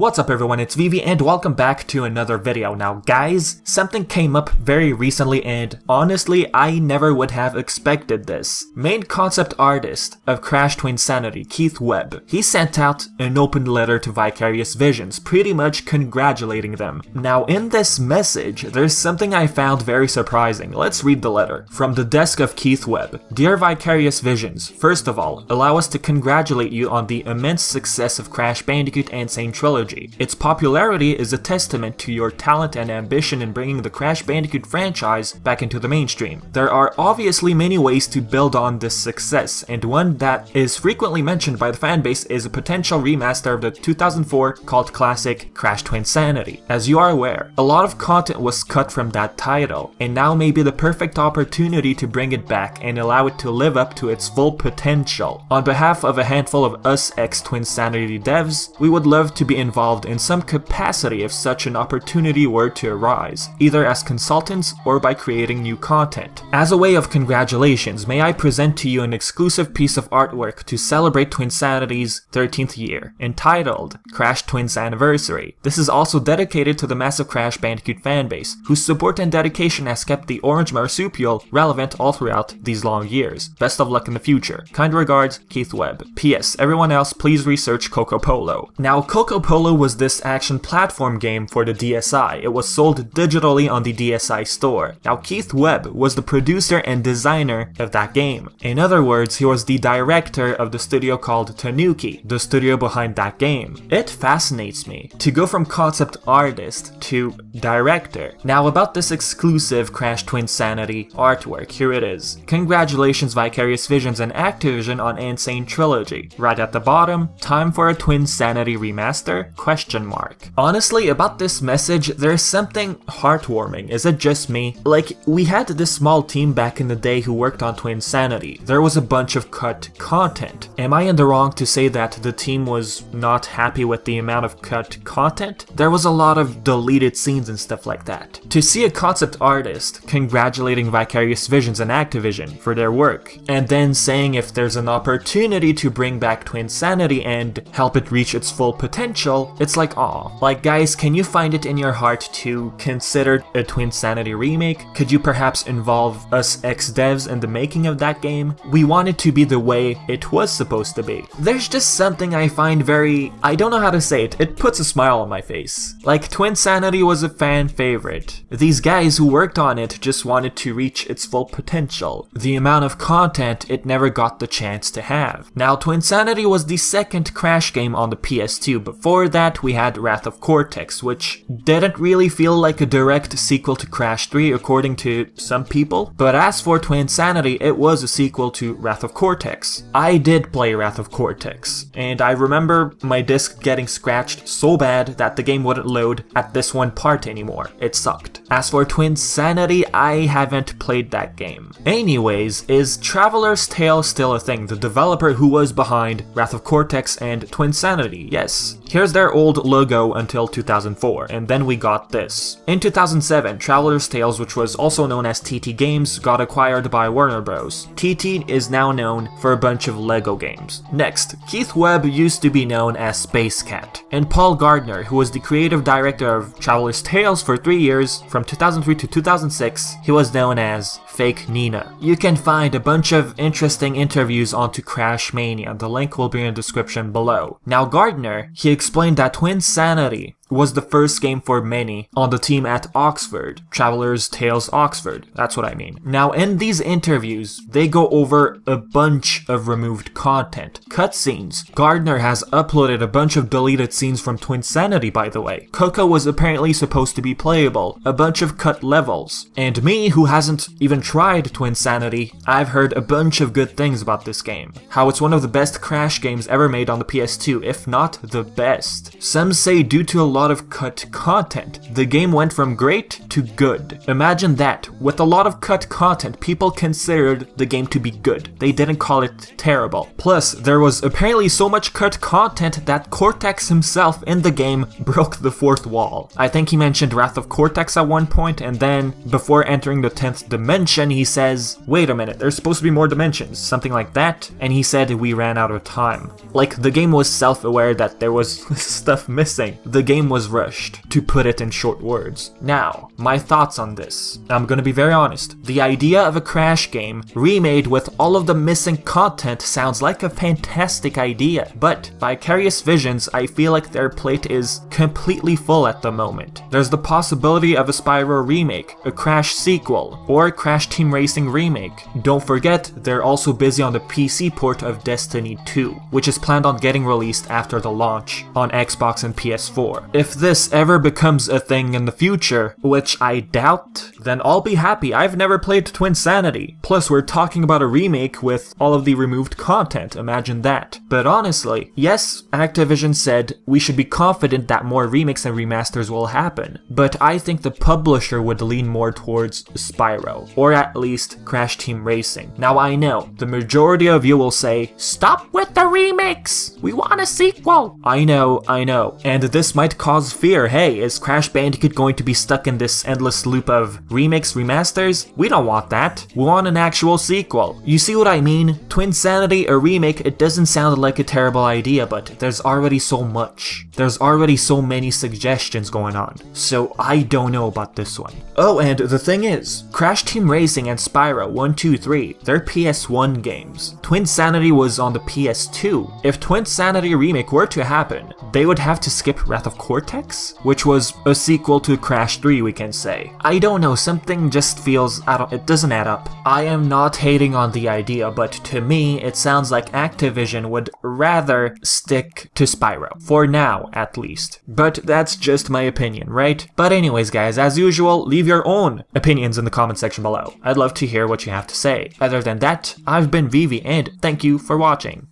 What's up everyone, it's Vivi and welcome back to another video. Now guys, something came up very recently and honestly I never would have expected this. Main concept artist of Crash Twinsanity, Keith Webb, he sent out an open letter to Vicarious Visions, pretty much congratulating them. Now in this message, there's something I found very surprising. Let's read the letter. From the desk of Keith Webb. Dear Vicarious Visions, first of all, allow us to congratulate you on the immense success of Crash Bandicoot and Sane Trilogy. Its popularity is a testament to your talent and ambition in bringing the Crash Bandicoot franchise back into the mainstream. There are obviously many ways to build on this success, and one that is frequently mentioned by the fanbase is a potential remaster of the 2004 cult classic Crash Twinsanity. As you are aware, a lot of content was cut from that title, and now may be the perfect opportunity to bring it back and allow it to live up to its full potential. On behalf of a handful of us ex-Twinsanity devs, we would love to be involved in some capacity if such an opportunity were to arise, either as consultants or by creating new content. As a way of congratulations, may I present to you an exclusive piece of artwork to celebrate Twinsanity's 13th year, entitled Crash Twinsanniversary. This is also dedicated to the massive Crash Bandicoot fanbase, whose support and dedication has kept the orange marsupial relevant all throughout these long years. Best of luck in the future. Kind regards, Keith Webb. P.S. Everyone else, please research Coco Polo. Now, Coco Polo was this action platform game for the DSi. It was sold digitally on the DSi store. Now, Keith Webb was the producer and designer of that game. In other words, he was the director of the studio called Tanuki, the studio behind that game. It fascinates me to go from concept artist to director. Now, about this exclusive Crash Twinsanity artwork, here it is. Congratulations Vicarious Visions and Activision on Sane Trilogy. Right at the bottom, time for a Twinsanity remaster? Question mark. Honestly, about this message, there's something heartwarming. Is it just me? Like, we had this small team back in the day who worked on Twinsanity. There was a bunch of cut content. Am I in the wrong to say that the team was not happy with the amount of cut content? There was a lot of deleted scenes and stuff like that. To see a concept artist congratulating Vicarious Visions and Activision for their work, and then saying if there's an opportunity to bring back Twinsanity and help it reach its full potential, it's like, aw. Like, guys, can you find it in your heart to consider a Twinsanity remake? Could you perhaps involve us ex-devs in the making of that game? We want it to be the way it was supposed to be. There's just something I find very... I don't know how to say it. It puts a smile on my face. Like, Twinsanity was a fan favorite. These guys who worked on it just wanted to reach its full potential. The amount of content it never got the chance to have. Now, Twinsanity was the second Crash game on the PS2. Before that, we had Wrath of Cortex, which didn't really feel like a direct sequel to Crash 3 according to some people. But as for Twinsanity, it was a sequel to Wrath of Cortex. I did play Wrath of Cortex, and I remember my disc getting scratched so bad that the game wouldn't load at this one part anymore. It sucked. As for Twinsanity, I haven't played that game. Anyways, is Traveler's Tale still a thing? The developer who was behind Wrath of Cortex and Twinsanity, yes. Here's their old logo until 2004, and then we got this. In 2007, Traveler's Tales, which was also known as TT Games, got acquired by Warner Bros. TT is now known for a bunch of LEGO games. Next, Keith Webb used to be known as Space Cat, and Paul Gardner, who was the creative director of Traveler's Tales for 3 years, from 2003 to 2006, he was known as Fake Nina. You can find a bunch of interesting interviews onto Crash Mania, the link will be in the description below. Now Gardner, he explained that Twinsanity was the first game for many on the team at Oxford, Traveler's Tales Oxford, that's what I mean. Now in these interviews, they go over a bunch of removed content, cutscenes. Gardner has uploaded a bunch of deleted scenes from Twinsanity, by the way. Coco was apparently supposed to be playable, a bunch of cut levels. And me, who hasn't even tried Twinsanity, I've heard a bunch of good things about this game. How it's one of the best Crash games ever made on the PS2, if not the best. Some say due to a lot of cut content. The game went from great to good. Imagine that. With a lot of cut content, people considered the game to be good. They didn't call it terrible. Plus, there was apparently so much cut content that Cortex himself in the game broke the fourth wall. I think he mentioned Wrath of Cortex at one point, and then before entering the 10th dimension, he says, wait a minute, there's supposed to be more dimensions, something like that, and he said we ran out of time. Like, the game was self-aware that there was stuff missing. The game was rushed, to put it in short words. Now, my thoughts on this. I'm gonna be very honest. The idea of a Crash game remade with all of the missing content sounds like a fantastic idea, but Vicarious Visions, I feel like their plate is completely full at the moment. There's the possibility of a Spyro remake, a Crash sequel, or a Crash Team Racing remake. Don't forget, they're also busy on the PC port of Destiny 2, which is planned on getting released after the launch on Xbox and PS4. If this ever becomes a thing in the future, which I doubt, then I'll be happy. I've never played Twinsanity. Plus, we're talking about a remake with all of the removed content, imagine that. But honestly, yes, Activision said we should be confident that more remakes and remasters will happen, but I think the publisher would lean more towards Spyro, or at least Crash Team Racing. Now I know, the majority of you will say, stop with the remakes! We want a sequel! I know, and this might cause fear. Hey, is Crash Bandicoot going to be stuck in this endless loop of remakes, remasters? We don't want that. We want an actual sequel. You see what I mean? Twinsanity, a remake, it doesn't sound like a terrible idea, but there's already so much. There's already so many suggestions going on. So I don't know about this one. Oh, and the thing is, Crash Team Racing and Spyro 1, 2, 3, they're PS1 games. Twinsanity was on the PS2. If Twinsanity Remake were to happen, they would have to skip Wrath of Cortex, which was a sequel to Crash 3, we can say. I don't know, something just feels, it doesn't add up. I am not hating on the idea, but to me, it sounds like Activision would rather stick to Spyro. For now, at least. But that's just my opinion, right? But anyways guys, as usual, leave your own opinions in the comment section below. I'd love to hear what you have to say. Other than that, I've been Vivi, and thank you for watching.